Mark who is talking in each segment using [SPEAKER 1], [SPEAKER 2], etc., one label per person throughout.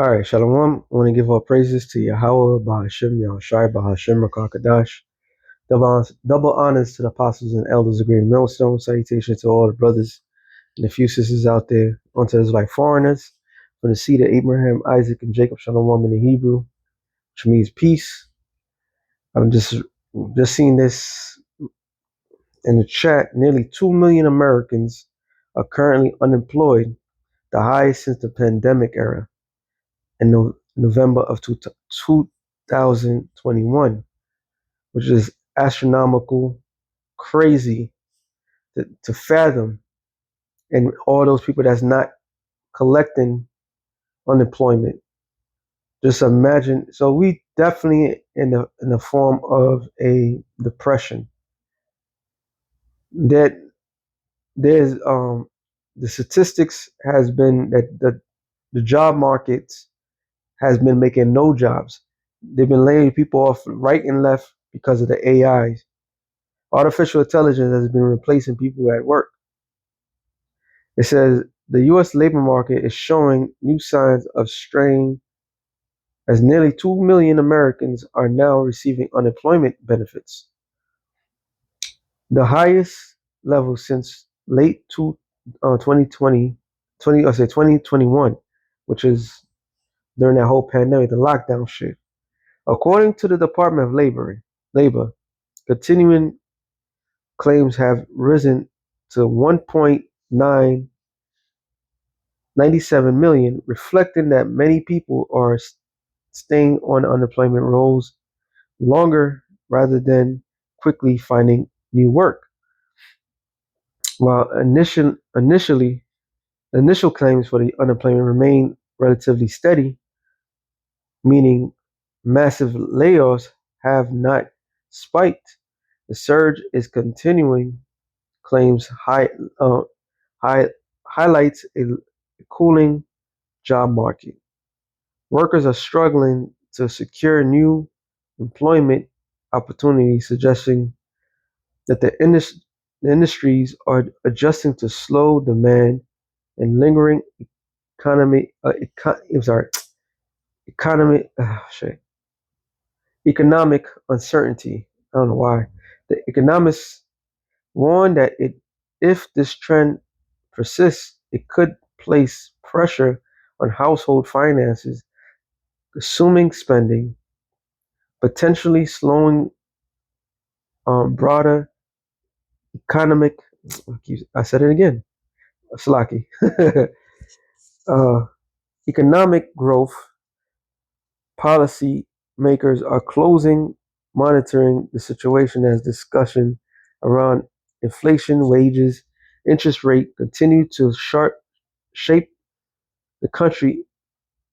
[SPEAKER 1] All right, Shalom. I want to give all praises to Yahweh, Bahashim, Yahushai, Bahashim, Rakakadash. Double honors to the apostles and elders of Great Millstone. Salutations to all the brothers and the few sisters out there, unto us like foreigners, from the seed of Abraham, Isaac, and Jacob, Shalom in the Hebrew, which means peace. I'm just seeing this in the chat. Nearly 2 million Americans are currently unemployed, the highest since the pandemic era in November of 2021, which is astronomical, crazy to fathom. And all those people that's not collecting unemployment. Just imagine. So we definitely in the form of a depression. That there's the statistics has been that the job markets has been making no jobs. They've been laying people off right and left because of the AIs. Artificial intelligence has been replacing people at work. It says the U.S. labor market is showing new signs of strain as nearly 2 million Americans are now receiving unemployment benefits, the highest level since late 2020, 2021, which is during that whole pandemic, the lockdown shit. According to the Department of Labor, continuing claims have risen to 1.997 million, reflecting that many people are staying on unemployment rolls longer rather than quickly finding new work. While initial claims for the unemployment remain relatively steady, meaning massive layoffs have not spiked, the surge is continuing. Claims high, highlights a cooling job market. Workers are struggling to secure new employment opportunities, suggesting that the industries are adjusting to slow demand and lingering economy. Economy. Economic uncertainty. I don't know why. The economists warn that if this trend persists, it could place pressure on household finances, consuming spending, potentially slowing broader economic. I said it again. Slaki. uh, Economic growth. Policy makers are closing monitoring the situation as discussion around inflation, wages, interest rate continue to shape the country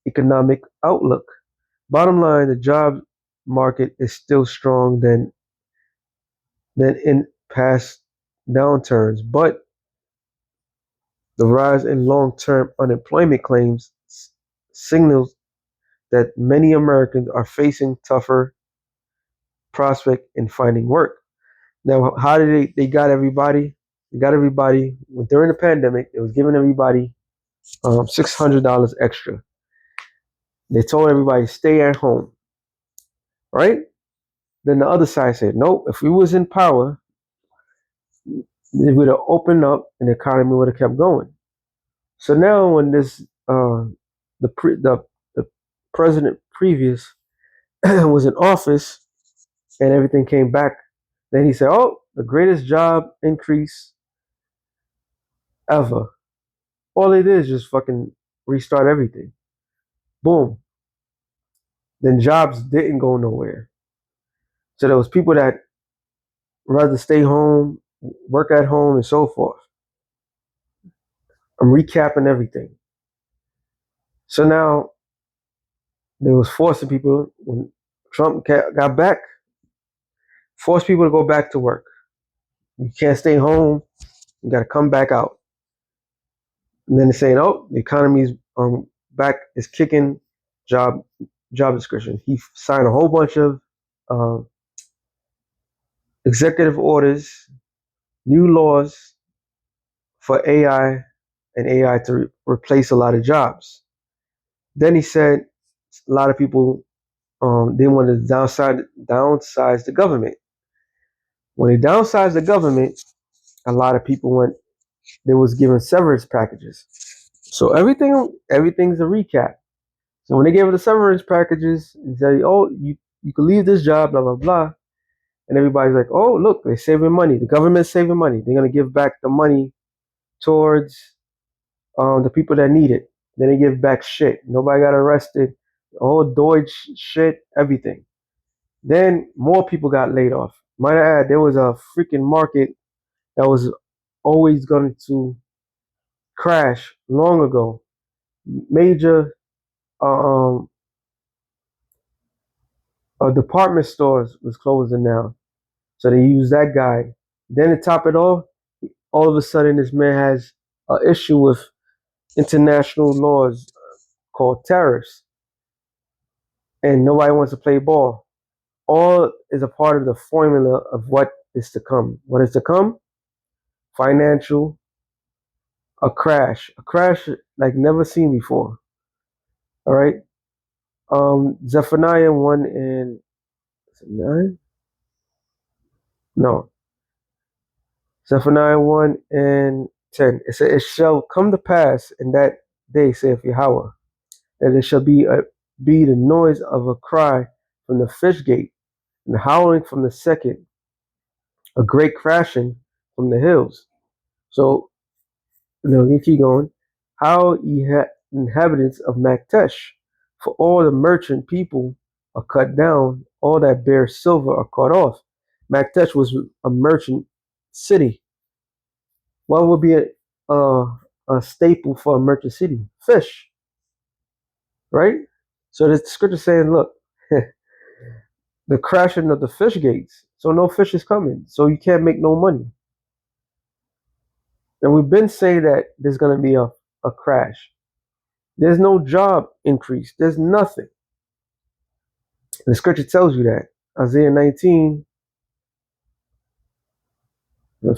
[SPEAKER 1] economic outlook. Bottom line, the job market is still strong than in past downturns, but the rise in long-term unemployment claims signals that many Americans are facing tougher prospect in finding work. Now, how did they got everybody? They got everybody during the pandemic. It was giving everybody $600 extra. They told everybody stay at home, right? Then the other side said, nope. If we was in power, it would have opened up and the economy would have kept going. So now, when this the president previous was in office and everything came back, then he said, "Oh, the greatest job increase ever." All they did is just fucking restart everything. Boom. Then jobs didn't go nowhere. So there was people that rather stay home, work at home, and so forth. I'm recapping everything. So now they was forcing people when Trump got back, forced people to go back to work. You can't stay home. You got to come back out. And then they're saying, "Oh, the economy's back is kicking." Job description. He signed a whole bunch of uh, executive orders, new laws for AI and AI to replace a lot of jobs. Then he said a lot of people they wanted to downsize the government. When they downsized the government, a lot of people went. They was given severance packages. So everything's a recap. So when they gave the severance packages and say, "Oh, you can leave this job," blah blah blah, and everybody's like, "Oh, look, they're saving money. The government's saving money. They're gonna give back the money towards the people that need it." Then they give back shit. Nobody got arrested. All Deutsch shit, everything. Then more people got laid off. Might I add, there was a freaking market that was always going to crash long ago. Major um, department stores was closing down, so they used that guy. Then to top it all of a sudden this man has an issue with international laws called tariffs, and nobody wants to play ball. All is a part of the formula of what is to come. What is to come? Financial, a crash like never seen before. All right. Zephaniah 1 and 9? No. Zephaniah 1 and 10. It says, "It shall come to pass in that day, saith Yahweh, that it shall be the noise of a cry from the fish gate, and the howling from the second, a great crashing from the hills." So, you keep going. How ye inhabitants of Maktesh, for all the merchant people are cut down, all that bear silver are cut off. Maktesh was a merchant city. What would be a staple for a merchant city? Fish, right? So the scripture saying, look, the crashing of the fish gates. So no fish is coming. So you can't make no money. And we've been saying that there's going to be a crash. There's no job increase. There's nothing. The scripture tells you that. Isaiah 19,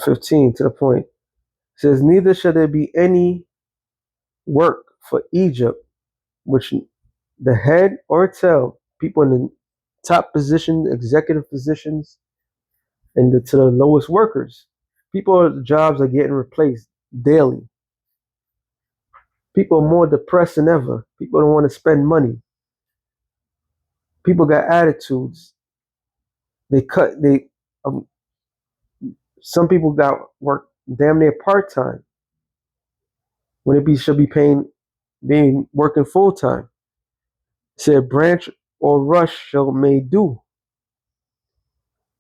[SPEAKER 1] 15 to the point. It says, "Neither shall there be any work for Egypt, which the head or tail, people in the top positions, executive positions, and to the lowest workers. People jobs are getting replaced daily. People are more depressed than ever. People don't want to spend money. People got attitudes. They cut. Um, some people got work damn near part time when should be being working full time. Said branch or rush shall may do.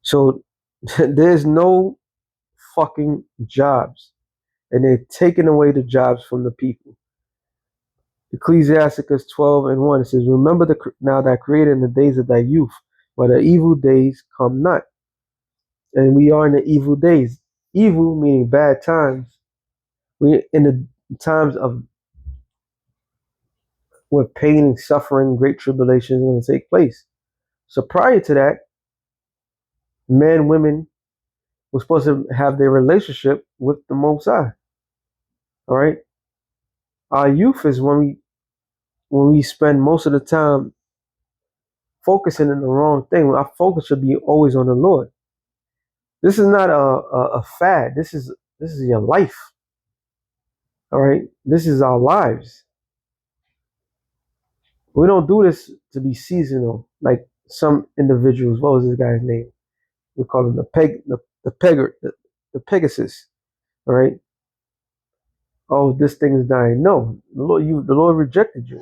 [SPEAKER 1] So there's no fucking jobs, and they're taking away the jobs from the people. Ecclesiasticus 12 and 1, it says, "Remember now that created in the days of thy youth, where the evil days come not." And we are in the evil days. Evil meaning bad times. We're in the times of where pain and suffering, great tribulation is going to take place. So prior to that, men, women were supposed to have their relationship with the Most High. All right. Our youth is when we spend most of the time focusing on the wrong thing. Our focus should be always on the Lord. This is not a fad. This is your life. All right. This is our lives. We don't do this to be seasonal like some individuals. What was this guy's name? We call him the Pegasus. All right. Oh, this thing is dying. No, the Lord rejected you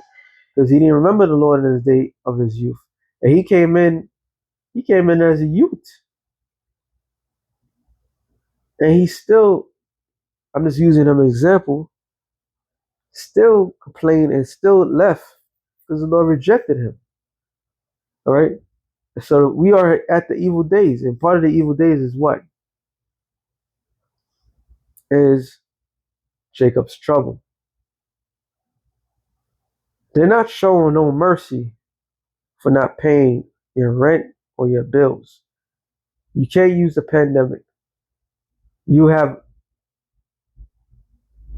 [SPEAKER 1] because He didn't remember the Lord in His day of His youth, and He came in. He came in as a youth, and He still. I'm just using him as an example. Still complained and still left because the Lord rejected him. All right. So we are at the evil days, and part of the evil days is what? Is Jacob's trouble. They're not showing no mercy for not paying your rent or your bills. You can't use the pandemic. You have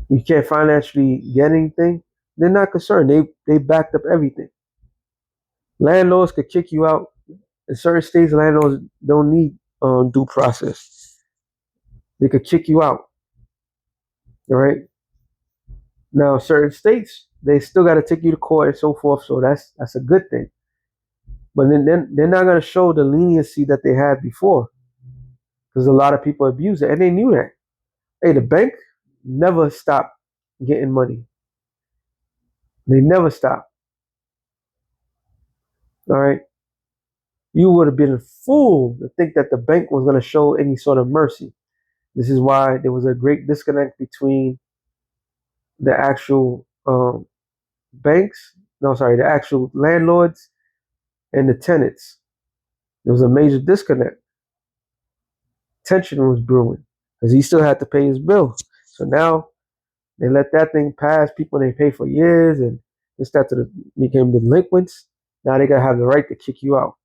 [SPEAKER 1] you can't financially get anything. They're not concerned. They backed up everything. Landlords could kick you out. In certain states, landlords don't need due process. They could kick you out. All right. Now, certain states, they still got to take you to court and so forth. So that's a good thing. But then they're not going to show the leniency that they had before, because a lot of people abuse it, and they knew that. Hey, the bank never stopped getting money. They never stopped. All right. You would have been a fool to think that the bank was going to show any sort of mercy. This is why there was a great disconnect between the actual banks, no, sorry, the actual landlords and the tenants. There was a major disconnect. Tension was brewing because he still had to pay his bill. So now they let that thing pass. People they pay for years and just after became delinquents. Now they gotta have the right to kick you out.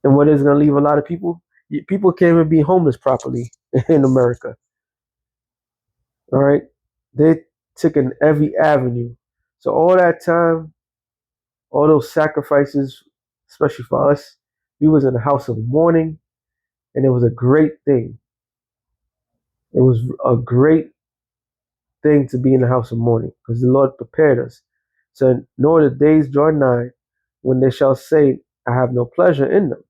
[SPEAKER 1] And what is gonna leave a lot of people? People can't even be homeless properly in America. All right, they took in every avenue. So all that time, all those sacrifices, especially for us, we was in a house of mourning, and it was a great thing. It was a great thing to be in the house of mourning because the Lord prepared us. So, nor the days draw nigh when they shall say, I have no pleasure in them,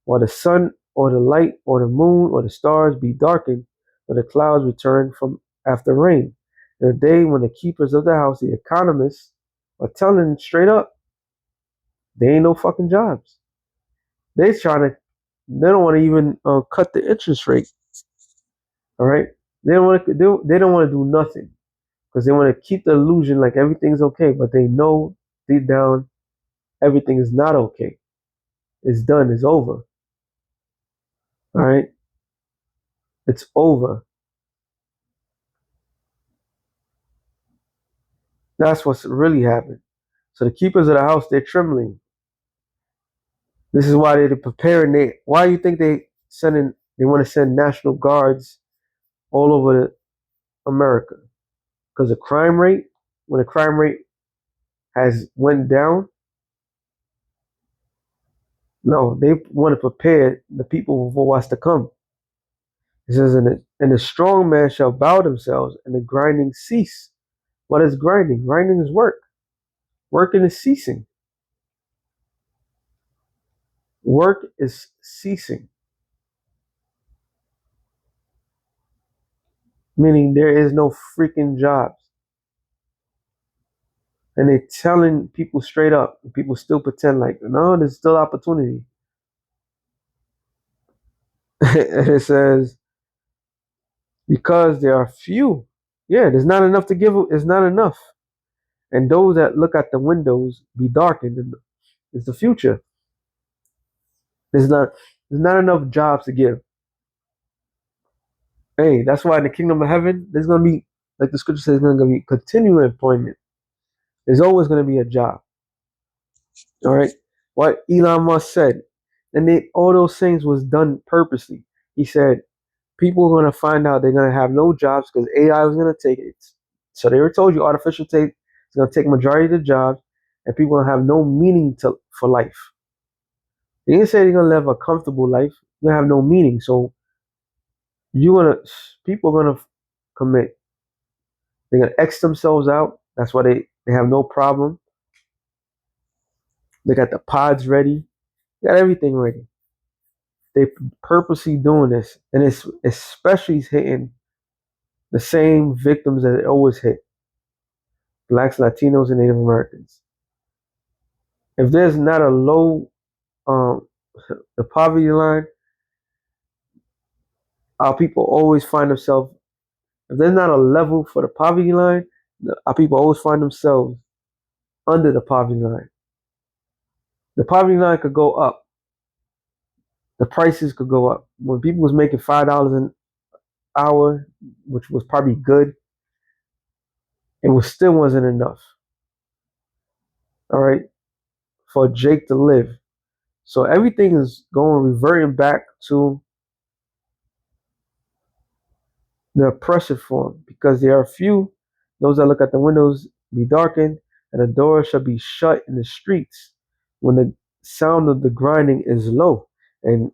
[SPEAKER 1] while the sun or the light or the moon or the stars be darkened, or the clouds return from after rain. And the day when the keepers of the house, the economists, are telling straight up, they ain't no fucking jobs. They trying to, they don't want to even cut the interest rate. All right, they don't want to do, they don't want to do nothing because they want to keep the illusion like everything's okay, but they know deep down everything is not okay. It's done. It's over. All right, it's over. That's what's really happened. So the keepers of the house, they're trembling. This is why they're preparing. Why you think they want to send national guards all over America? Because the crime rate, when the crime rate has went down, no, they want to prepare the people for what's to come. It says, and the strong man shall bow themselves, and the grinding cease. What is grinding? Grinding is work. Working is ceasing. Work is ceasing, meaning there is no freaking jobs. And they're telling people straight up. People still pretend like, no, there's still opportunity. And it says, because there are few. Yeah, there's not enough to give. It's not enough. And those that look at the windows be darkened. It's the future. There's not. There's not enough jobs to give. Hey, that's why in the kingdom of heaven, there's gonna be, like the scripture says, there's gonna be continual employment. There's always gonna be a job. All right. What Elon Musk said, and all those things was done purposely. He said people are gonna find out they're gonna have no jobs because AI was gonna take it. So they were told you artificial take is gonna take majority of the jobs, and people gonna have no meaning for life. They didn't say they're gonna live a comfortable life. You're gonna have no meaning. So you're gonna people are gonna commit. They're gonna X themselves out. That's why they have no problem. They got the pods ready. They got everything ready. They purposely doing this, and it's especially hitting the same victims that it always hit: blacks, Latinos, and Native Americans. If there's not a low, the poverty line, our people always find themselves. If there's not a level for the poverty line, our people always find themselves under the poverty line. The poverty line could go up. The prices could go up. When people was making $5 an hour, which was probably good, it was still wasn't enough. All right, for Jake to live. So everything is reverting back to the oppressive form because there are few Those that look at the windows be darkened, and the doors shall be shut in the streets when the sound of the grinding is low. And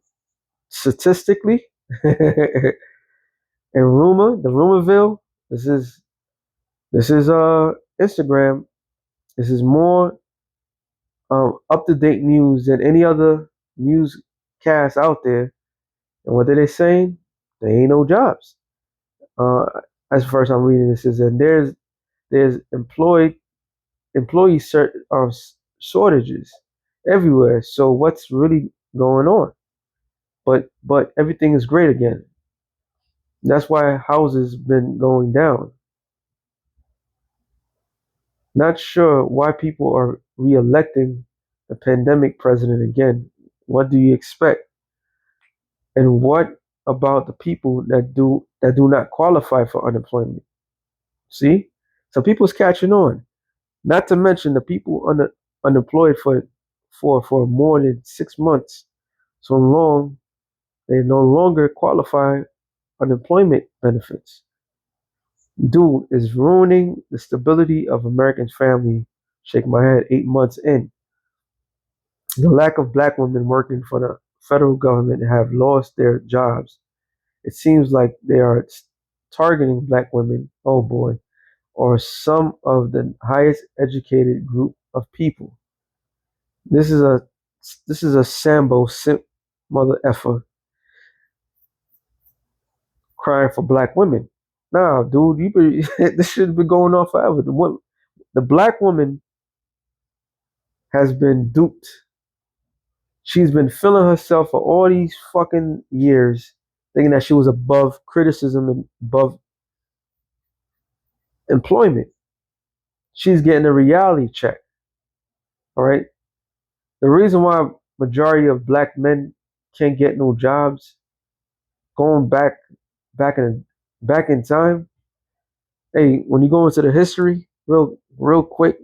[SPEAKER 1] statistically, in the Rumorville, this is Instagram. This is more up to date news than any other newscast out there. And what are they saying? There ain't no jobs. Uh, that's the first I'm reading this. Is and there's employee shortages everywhere. So what's really going on? But everything is great again. That's why houses been going down. Not sure why people are re-electing the pandemic president again. What do you expect? And what about the people that do not qualify for unemployment? See, so people's catching on. Not to mention the people unemployed for more than 6 months, so long they no longer qualify unemployment benefits. Dude is ruining the stability of American family. Shake my head. 8 months in, the lack of black women working for the federal government have lost their jobs. It seems like they are targeting black women. Oh boy, or some of the highest educated group of people. This is a this is a Sambo simp mother effer crying for black women. Nah, dude, this should have been going on forever. The black woman has been duped. She's been feeling herself for all these fucking years, thinking that she was above criticism and above employment. She's getting a reality check. All right. The reason why majority of black men can't get no jobs, going back in back in time. Hey, when you go into the history, real quick,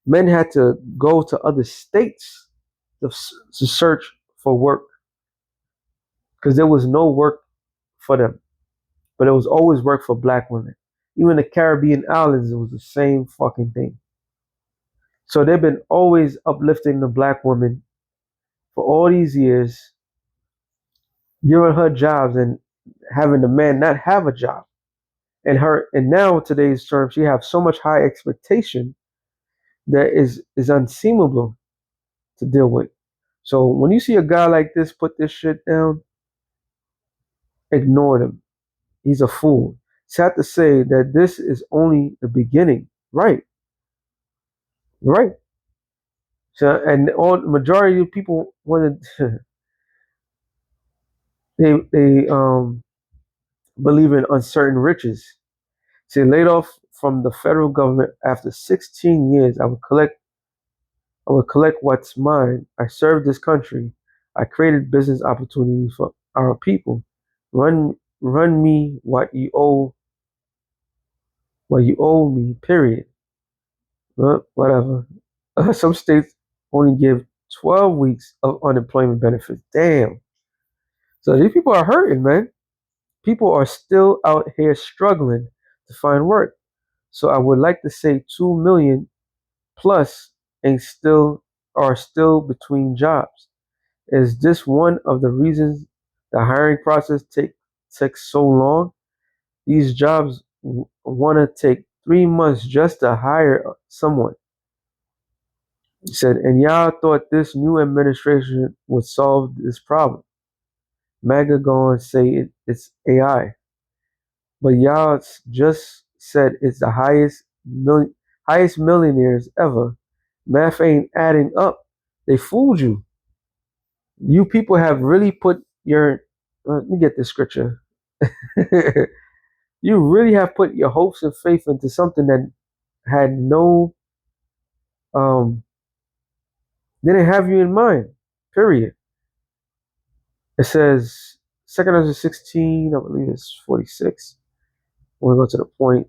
[SPEAKER 1] men had to go to other states to search for work because there was no work for them, but it was always work for black women. Even the Caribbean islands, it was the same fucking thing. So they've been always uplifting the black woman for all these years, giving her jobs and having the man not have a job. And now today's term, she have so much high expectation that is unseemable to deal with. So when you see a guy like this put this shit down, ignore him. He's a fool. Sad to say that this is only the beginning. Right. Right. So and all majority of people wanted they believe in uncertain riches. See, laid off from the federal government after 16 years, I would collect what's mine. I served this country. I created business opportunities for our people. Run me what you owe me, period. Whatever. Some states only give 12 weeks of unemployment benefits. Damn. So these people are hurting, man. People are still out here struggling to find work. So I would like to say 2 million plus and still are still between jobs. Is this one of the reasons the hiring process takes so long? These jobs want to take 3 months just to hire someone. He said, and y'all thought this new administration would solve this problem. MAGA going to say it's AI, but y'all just said it's the highest millionaires ever. Math ain't adding up. They fooled you. You people have really put your let me get this scripture. You really have put your hopes and faith into something that had no didn't have you in mind. Period. It says 2 Corinthians 16, I believe it's 46. We'll go to the point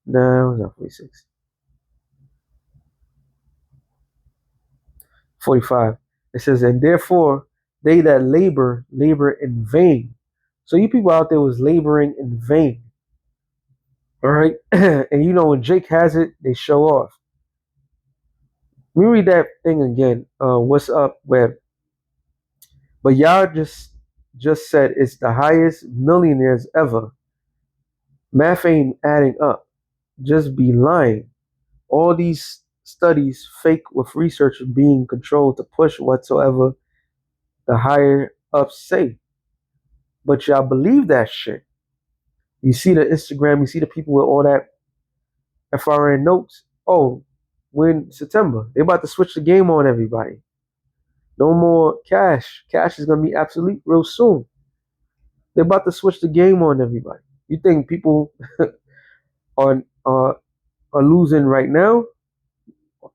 [SPEAKER 1] now. It's not 46. 45. It says, and therefore they that labor in vain. So you people out there was laboring in vain. All right. And when Jake has it, they show off. Let me read that thing again. What's up, web? But y'all just said it's the highest millionaires ever. Math ain't adding up. Just be lying. All these studies fake with research being controlled to push whatsoever the higher ups say. But y'all believe that shit. You see the Instagram, you see the people with all that FRN notes. Oh, when September, they about to switch the game on everybody. No more cash. Cash is gonna be obsolete real soon. They're about to switch the game on everybody. You think people are are losing right now?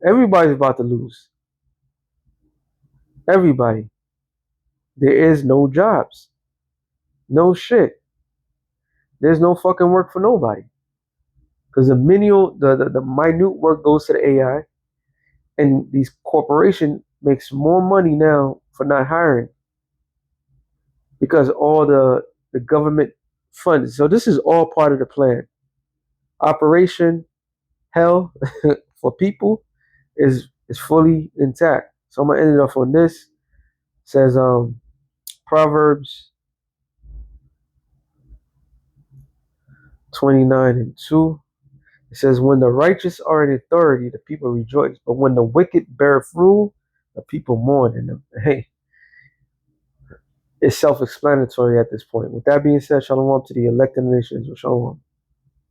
[SPEAKER 1] Everybody's about to lose. Everybody. There is no jobs. No shit. There's no fucking work for nobody. Because the minute work goes to the AI, and these corporation makes more money now for not hiring because all the government funds. So this is all part of the plan. Operation Hell for people is fully intact. So I'm gonna end it off on this. It says Proverbs 29:2. It says, when the righteous are in authority, the people rejoice. But when the wicked beareth rule, the people mourn. And hey, it's self-explanatory at this point. With that being said, shalom to the elected nations. Shalom.